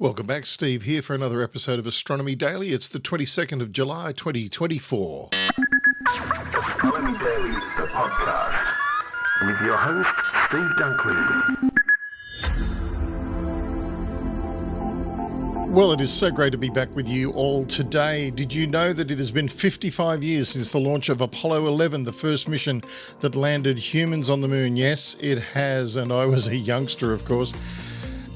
Welcome back, Steve here for another episode of Astronomy Daily. It's the 22nd of July, 2024. Astronomy Daily, the podcast, with your host, Steve Dunkley. Well, it is so great to be back with you all today. Did you know that it has been 55 years since the launch of Apollo 11, the first mission that landed humans on the moon? Yes, it has, and I was a youngster, of course.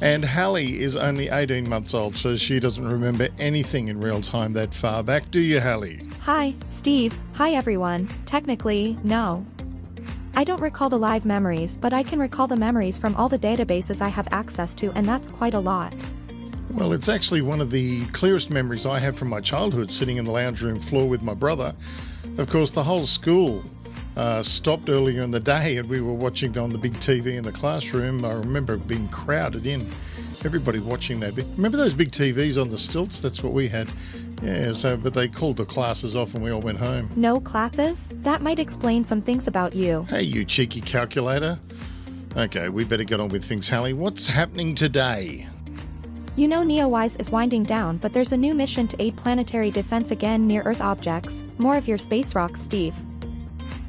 And Hallie is only 18 months old, so she doesn't remember anything in real time that far back. Do you, Hallie? Hi, Steve. Hi, everyone. Technically, no. I don't recall the live memories, but I can recall the memories from all the databases I have access to, and that's quite a lot. Well, it's actually one of the clearest memories I have from my childhood, sitting in the lounge room floor with my brother. Of course, the whole school stopped earlier in the day and we were watching on the big TV in the classroom. I remember being crowded in, everybody watching that. Remember those big TVs on the stilts? That's what we had. Yeah, but they called the classes off and we all went home. No classes? That might explain some things about you. Hey, you cheeky calculator. Okay, we better get on with things, Hallie. What's happening today? You know NEOWISE is winding down, but there's a new mission to aid planetary defense again near Earth objects. More of your space rocks, Steve.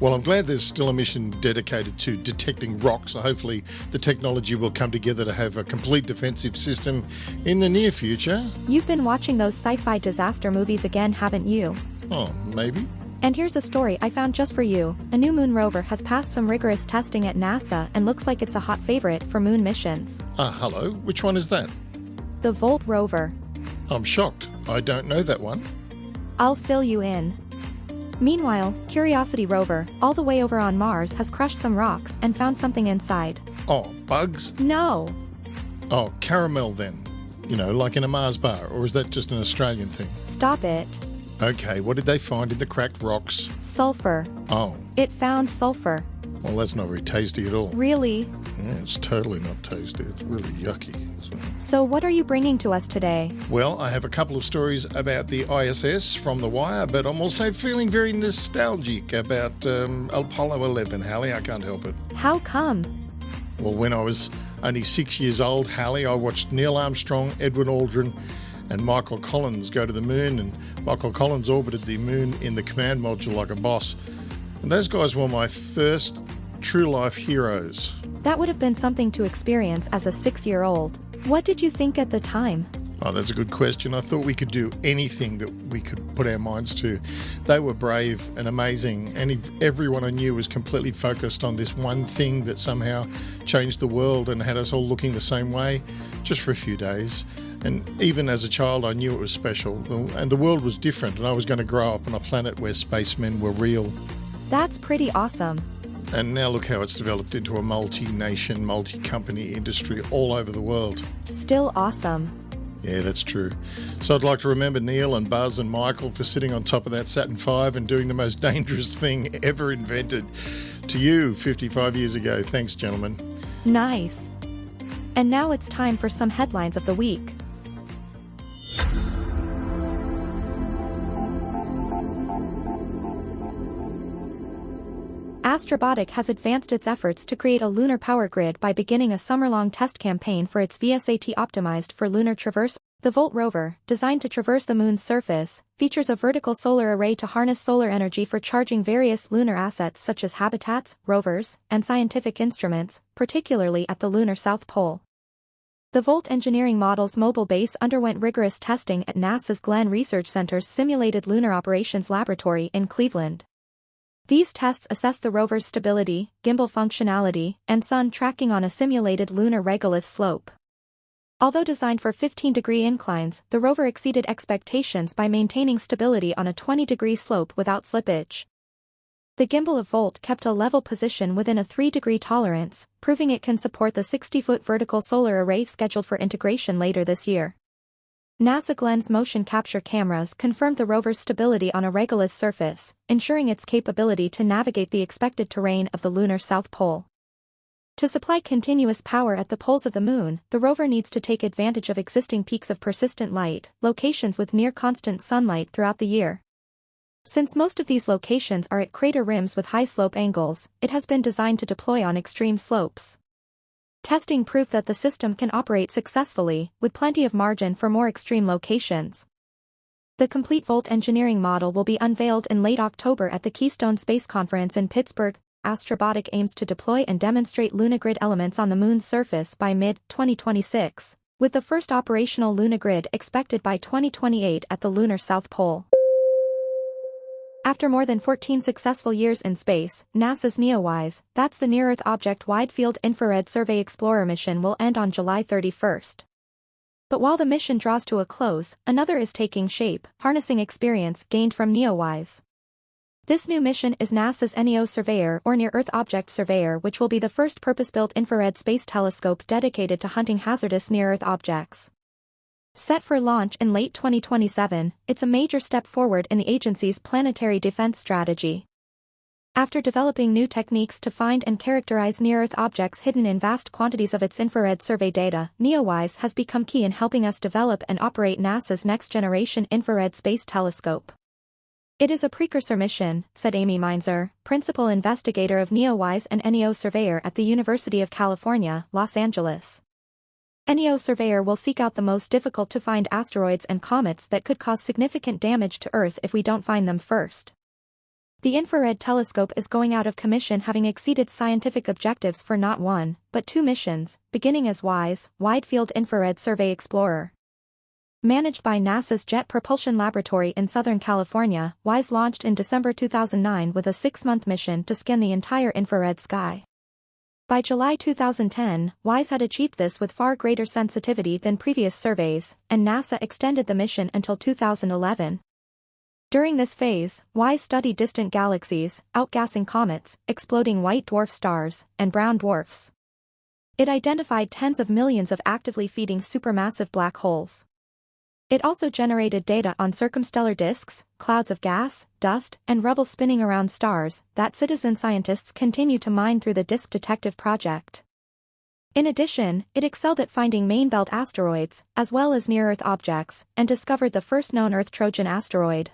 Well, I'm glad there's still a mission dedicated to detecting rocks. So hopefully the technology will come together to have a complete defensive system in the near future. You've been watching those sci-fi disaster movies again, haven't you? Oh, maybe. And here's a story I found just for you. A new moon rover has passed some rigorous testing at NASA and looks like it's a hot favorite for moon missions. Hello. Which one is that? The Volt rover. I'm shocked. I don't know that one. I'll fill you in. Meanwhile, Curiosity rover, all the way over on Mars, has crushed some rocks and found something inside. Oh, bugs? No. Oh, caramel then. You know, like in a Mars bar, or is that just an Australian thing? Stop it. Okay, what did they find in the cracked rocks? Sulfur. Oh. It found sulfur. Well, that's not very tasty at all. Really? Yeah, it's totally not tasty. It's really yucky. So what are you bringing to us today? Well, I have a couple of stories about the ISS from The Wire, but I'm also feeling very nostalgic about Apollo 11, Hallie. I can't help it. How come? Well, when I was only 6 years old, Hallie, I watched Neil Armstrong, Edwin Aldrin, and Michael Collins go to the moon, and Michael Collins orbited the moon in the command module like a boss. And those guys were my first true-life heroes. That would have been something to experience as a 6-year-old. What did you think at the time? Oh, that's a good question. I thought we could do anything that we could put our minds to. They were brave and amazing, and everyone I knew was completely focused on this one thing that somehow changed the world and had us all looking the same way just for a few days. And even as a child, I knew it was special, and the world was different, and I was going to grow up on a planet where spacemen were real. That's pretty awesome. And now look how it's developed into a multi-nation, multi-company industry all over the world. Still awesome. Yeah, that's true. So I'd like to remember Neil and Buzz and Michael for sitting on top of that Saturn V and doing the most dangerous thing ever invented. To you, 55 years ago. Thanks, gentlemen. Nice. And now it's time for some headlines of the week. Astrobotic has advanced its efforts to create a lunar power grid by beginning a summer-long test campaign for its VSAT optimized for lunar traverse. The Volt rover, designed to traverse the moon's surface, features a vertical solar array to harness solar energy for charging various lunar assets such as habitats, rovers, and scientific instruments, particularly at the lunar South Pole. The Volt engineering model's mobile base underwent rigorous testing at NASA's Glenn Research Center's Simulated Lunar Operations Laboratory in Cleveland. These tests assess the rover's stability, gimbal functionality, and sun tracking on a simulated lunar regolith slope. Although designed for 15-degree inclines, the rover exceeded expectations by maintaining stability on a 20-degree slope without slippage. The gimbal of Volt kept a level position within a 3-degree tolerance, proving it can support the 60-foot vertical solar array scheduled for integration later this year. NASA Glenn's motion capture cameras confirmed the rover's stability on a regolith surface, ensuring its capability to navigate the expected terrain of the lunar South Pole. To supply continuous power at the poles of the moon, the rover needs to take advantage of existing peaks of persistent light, locations with near-constant sunlight throughout the year. Since most of these locations are at crater rims with high slope angles, it has been designed to deploy on extreme slopes. testing proved that the system can operate successfully, with plenty of margin for more extreme locations. The complete Volt engineering model will be unveiled in late October at the Keystone Space Conference in Pittsburgh. Astrobotic aims to deploy and demonstrate lunagrid elements on the Moon's surface by mid-2026, with the first operational lunagrid expected by 2028 at the lunar South Pole. After more than 14 successful years in space, NASA's NEOWISE, that's the Near-Earth Object Wide Field Infrared Survey Explorer mission, will end on July 31st. But while the mission draws to a close, another is taking shape, harnessing experience gained from NEOWISE. This new mission is NASA's NEO Surveyor, or Near-Earth Object Surveyor, which will be the first purpose-built infrared space telescope dedicated to hunting hazardous near-Earth objects. Set for launch in late 2027, it's a major step forward in the agency's planetary defense strategy. After developing new techniques to find and characterize near-Earth objects hidden in vast quantities of its infrared survey data, NEOWISE has become key in helping us develop and operate NASA's next-generation infrared space telescope. It is a precursor mission, said Amy Meinzer, principal investigator of NEOWISE and NEO Surveyor at the University of California, Los Angeles. NEO Surveyor will seek out the most difficult-to-find asteroids and comets that could cause significant damage to Earth if we don't find them first. The infrared telescope is going out of commission, having exceeded scientific objectives for not one, but two missions, beginning as WISE, Wide Field Infrared Survey Explorer. Managed by NASA's Jet Propulsion Laboratory in Southern California, WISE launched in December 2009 with a 6-month mission to scan the entire infrared sky. By July 2010, WISE had achieved this with far greater sensitivity than previous surveys, and NASA extended the mission until 2011. During this phase, WISE studied distant galaxies, outgassing comets, exploding white dwarf stars, and brown dwarfs. It identified tens of millions of actively feeding supermassive black holes. It also generated data on circumstellar disks, clouds of gas, dust, and rubble spinning around stars that citizen scientists continue to mine through the Disk Detective project. In addition, it excelled at finding main belt asteroids, as well as near-Earth objects, and discovered the first known Earth Trojan asteroid.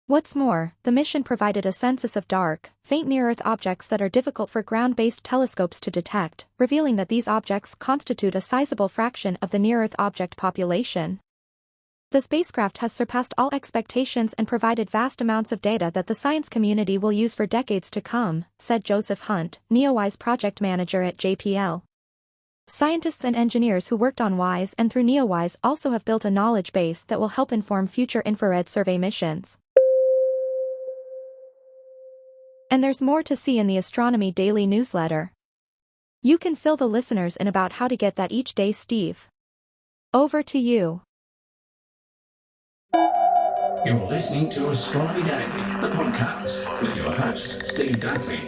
What's more, the mission provided a census of dark, faint near-Earth objects that are difficult for ground-based telescopes to detect, revealing that these objects constitute a sizable fraction of the near-Earth object population. The spacecraft has surpassed all expectations and provided vast amounts of data that the science community will use for decades to come, said Joseph Hunt, NEOWISE project manager at JPL. Scientists and engineers who worked on WISE and through NEOWISE also have built a knowledge base that will help inform future infrared survey missions. And there's more to see in the Astronomy Daily newsletter. You can fill the listeners in about how to get that each day, Steve. Over to you. You're listening to Astronomy Daily, the podcast, with your host, Steve Dunkley.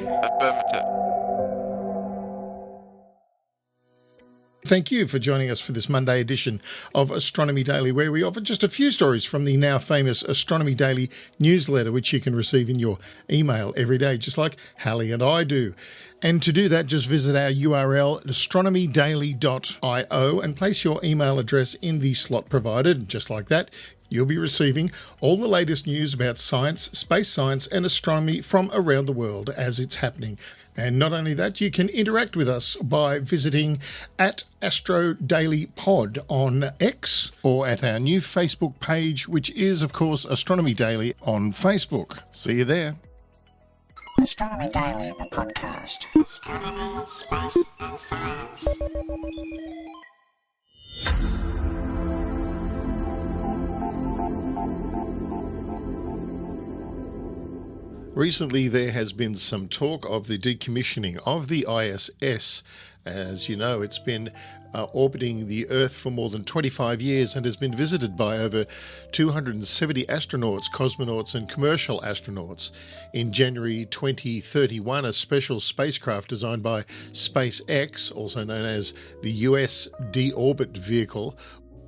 Thank you for joining us for this Monday edition of Astronomy Daily, where we offer just a few stories from the now famous Astronomy Daily newsletter, which you can receive in your email every day, just like Hallie and I do. And to do that, just visit our URL, astronomydaily.io, and place your email address in the slot provided. Just like that, you'll be receiving all the latest news about science, space science, and astronomy from around the world as it's happening. And not only that, you can interact with us by visiting at Astro Daily Pod on X, or at our new Facebook page, which is, of course, Astronomy Daily on Facebook. See you there. Astronomy Daily, the podcast. Astronomy, space, and science. Recently, there has been some talk of the decommissioning of the ISS. As you know, it's been orbiting the Earth for more than 25 years and has been visited by over 270 astronauts, cosmonauts, and commercial astronauts. In January 2031, a special spacecraft designed by SpaceX, also known as the US Deorbit Vehicle,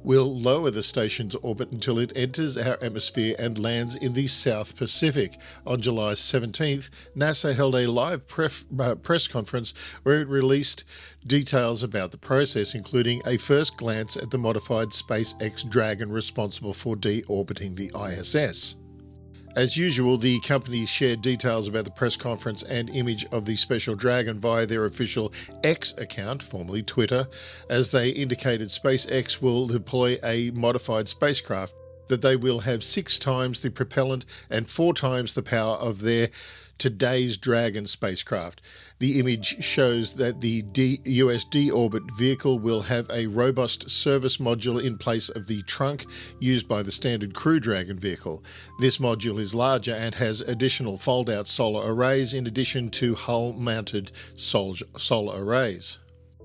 will lower the station's orbit until it enters our atmosphere and lands in the South Pacific. On July 17th, NASA held a live press conference where it released details about the process, including a first glance at the modified SpaceX Dragon responsible for deorbiting the ISS. As usual, the company shared details about the press conference and image of the Special Dragon via their official X account, formerly Twitter, as they indicated SpaceX will deploy a modified spacecraft, that they will have 6 times the propellant and 4 times the power of their today's Dragon spacecraft. The image shows that the US deorbit vehicle will have a robust service module in place of the trunk used by the standard Crew Dragon vehicle. This module is larger and has additional fold-out solar arrays in addition to hull-mounted solar arrays.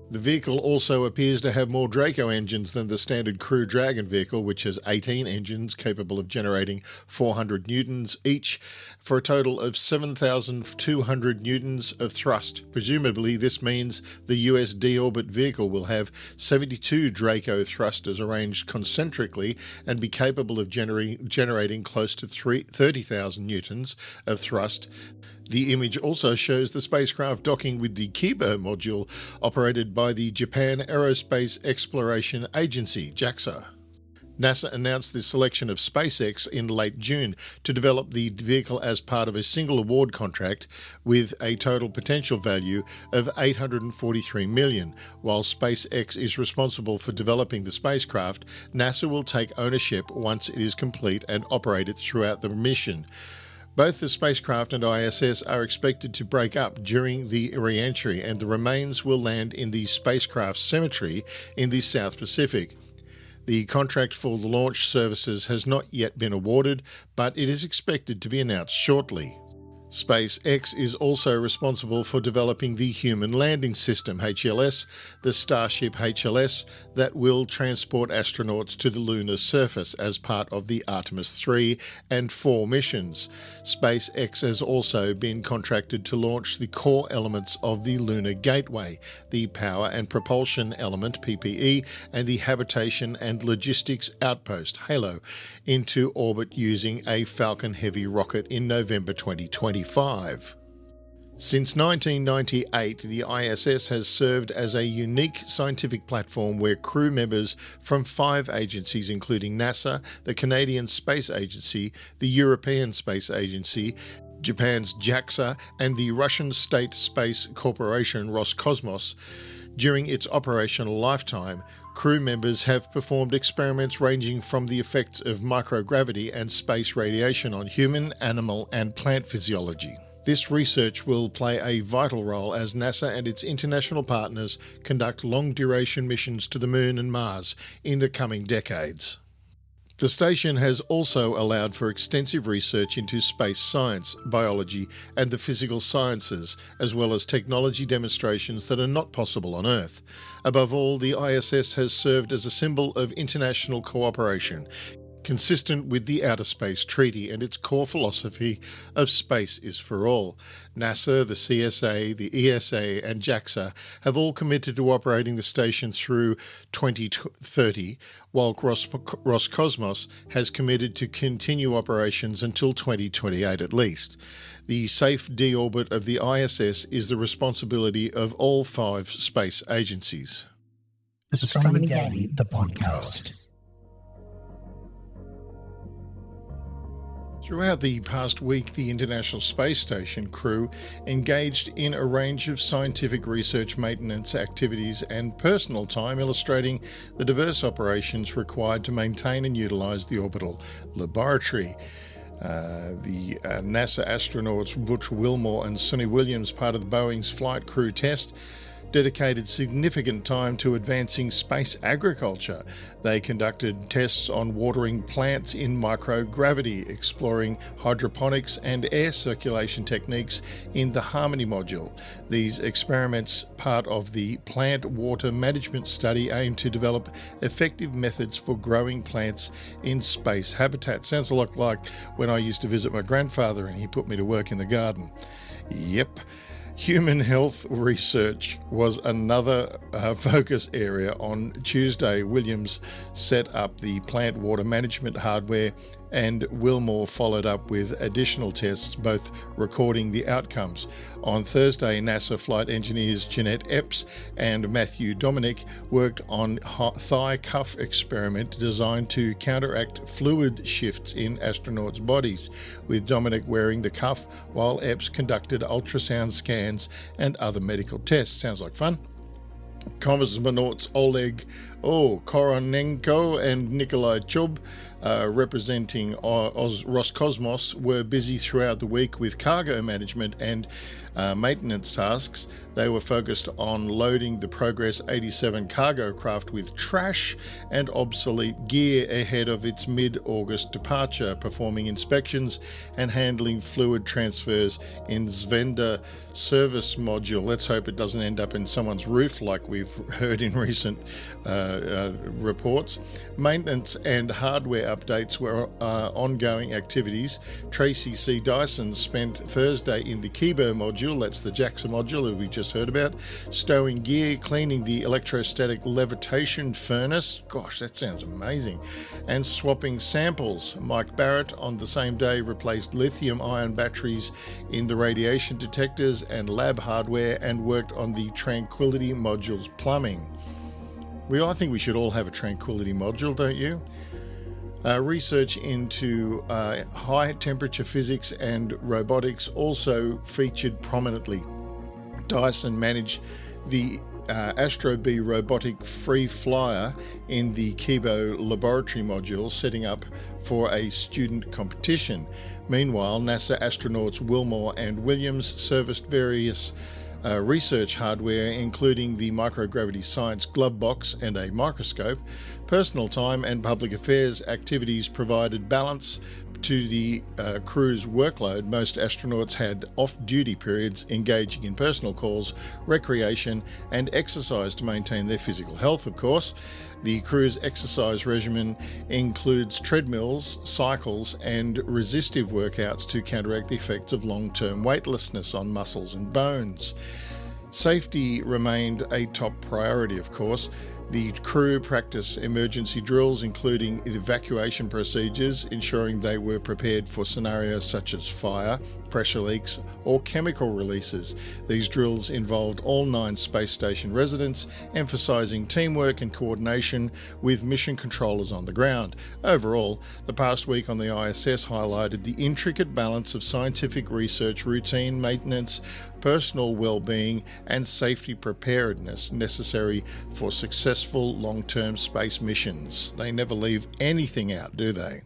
The vehicle also appears to have more Draco engines than the standard Crew Dragon vehicle, which has 18 engines capable of generating 400 newtons each, for a total of 7,200 newtons of thrust. Presumably, this means the US deorbit vehicle will have 72 Draco thrusters arranged concentrically and be capable of generating close to 30,000 newtons of thrust. The image also shows the spacecraft docking with the Kibo module operated by the Japan Aerospace Exploration Agency, JAXA. NASA announced the selection of SpaceX in late June to develop the vehicle as part of a single award contract with a total potential value of $843 million. While SpaceX is responsible for developing the spacecraft, NASA will take ownership once it is complete and operate it throughout the mission. Both the spacecraft and ISS are expected to break up during the re-entry, and the remains will land in the spacecraft cemetery in the South Pacific. The contract for the launch services has not yet been awarded, but it is expected to be announced shortly. SpaceX is also responsible for developing the Human Landing System, HLS, the Starship HLS, that will transport astronauts to the lunar surface as part of the Artemis 3 and 4 missions. SpaceX has also been contracted to launch the core elements of the Lunar Gateway, the Power and Propulsion Element, PPE, and the Habitation and Logistics Outpost, HALO, into orbit using a Falcon Heavy rocket in November 2025. Since 1998, the ISS has served as a unique scientific platform where crew members from 5 agencies, including NASA, the Canadian Space Agency, the European Space Agency, Japan's JAXA, and the Russian State Space Corporation Roscosmos. During its operational lifetime, crew members have performed experiments ranging from the effects of microgravity and space radiation on human, animal, and plant physiology. This research will play a vital role as NASA and its international partners conduct long-duration missions to the Moon and Mars in the coming decades. The station has also allowed for extensive research into space science, biology, and the physical sciences, as well as technology demonstrations that are not possible on Earth. Above all, the ISS has served as a symbol of international cooperation, consistent with the Outer Space Treaty and its core philosophy of space is for all. NASA, the CSA, the ESA, and JAXA have all committed to operating the station through 2030, while Roscosmos has committed to continue operations until 2028 at least. The safe deorbit of the ISS is the responsibility of all 5 space agencies. Astronomy Daily, the podcast. Throughout the past week, the International Space Station crew engaged in a range of scientific research, maintenance activities, and personal time, illustrating the diverse operations required to maintain and utilise the orbital laboratory. The NASA astronauts Butch Wilmore and Sonny Williams, part of Boeing's flight crew test, dedicated significant time to advancing space agriculture. They conducted tests on watering plants in microgravity, exploring hydroponics and air circulation techniques in the Harmony module. These experiments, part of the plant water management study, aim to develop effective methods for growing plants in space habitat. Sounds a lot like when I used to visit my grandfather and he put me to work in the garden. Yep. Human health research was another focus area. On Tuesday, Williams set up the plant water management hardware and Wilmore followed up with additional tests, both recording the outcomes. On Thursday, NASA flight engineers Jeanette Epps and Matthew Dominic worked on a thigh cuff experiment designed to counteract fluid shifts in astronauts' bodies, with Dominic wearing the cuff while Epps conducted ultrasound scans and other medical tests. Sounds like fun. Cosmonauts Oleg Koronenko and Nikolai Chub, representing Roscosmos, were busy throughout the week with cargo management and maintenance tasks. They were focused on loading the Progress 87 cargo craft with trash and obsolete gear ahead of its mid-August departure, performing inspections and handling fluid transfers in Zvezda service module. Let's hope it doesn't end up in someone's roof like we've heard in recent reports. Maintenance and hardware updates were ongoing activities. Tracy C. Dyson spent Thursday in the Kibo module, that's the JAXA module that we just heard about, stowing gear, cleaning the electrostatic levitation furnace, gosh, that sounds amazing, and swapping samples. Mike Barrett on the same day replaced lithium-ion batteries in the radiation detectors and lab hardware and worked on the Tranquility module's plumbing. I think we should all have a Tranquility module, don't you? Research into high temperature physics and robotics also featured prominently. Dyson managed the Astrobotic robotic free flyer in the Kibo laboratory module, setting up for a student competition. Meanwhile, NASA astronauts Wilmore and Williams serviced various research hardware, including the microgravity science glove box and a microscope. Personal time and public affairs activities provided balance to the crew's workload. Most astronauts had off-duty periods engaging in personal calls, recreation and exercise to maintain their physical health, of course. The crew's exercise regimen includes treadmills, cycles and resistive workouts to counteract the effects of long-term weightlessness on muscles and bones. Safety remained a top priority, of course. The crew practiced emergency drills, including evacuation procedures, ensuring they were prepared for scenarios such as fire, pressure leaks, or chemical releases. These drills involved all 9 space station residents, emphasizing teamwork and coordination with mission controllers on the ground. Overall, the past week on the ISS highlighted the intricate balance of scientific research, routine maintenance, personal well-being, and safety preparedness necessary for successful long-term space missions. They never leave anything out, do they?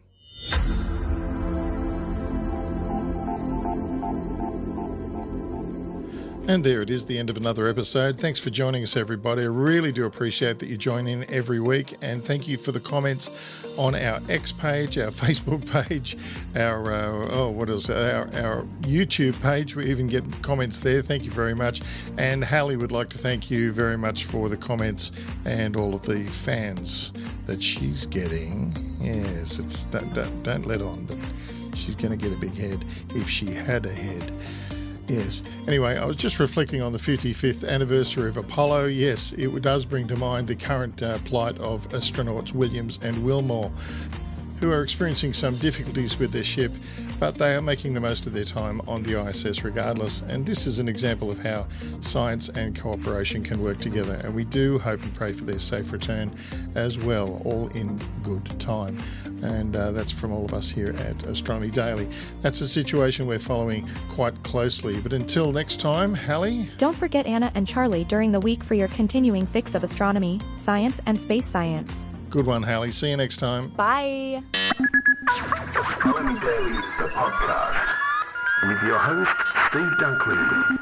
And there it is, the end of another episode. Thanks for joining us, everybody. I really do appreciate that you join in every week, and thank you for the comments on our X page, our Facebook page, our YouTube page. We even get comments there. Thank you very much. And Hallie would like to thank you very much for the comments and all of the fans that she's getting. Yes, it's don't let on, but she's going to get a big head if she had a head. Yes. Anyway, I was just reflecting on the 55th anniversary of Apollo. Yes, it does bring to mind the current plight of astronauts Williams and Wilmore, who are experiencing some difficulties with their ship, but they are making the most of their time on the ISS regardless. And this is an example of how science and cooperation can work together. And we do hope and pray for their safe return as well, all in good time. And that's from all of us here at Astronomy Daily. That's a situation we're following quite closely. But until next time, Hallie? Don't forget Anna and Charlie during the week for your continuing fix of astronomy, science, and space science. Good one, Hallie. See you next time. Bye. Astronomy Daily, the podcast, with your host, Steve Dunkley.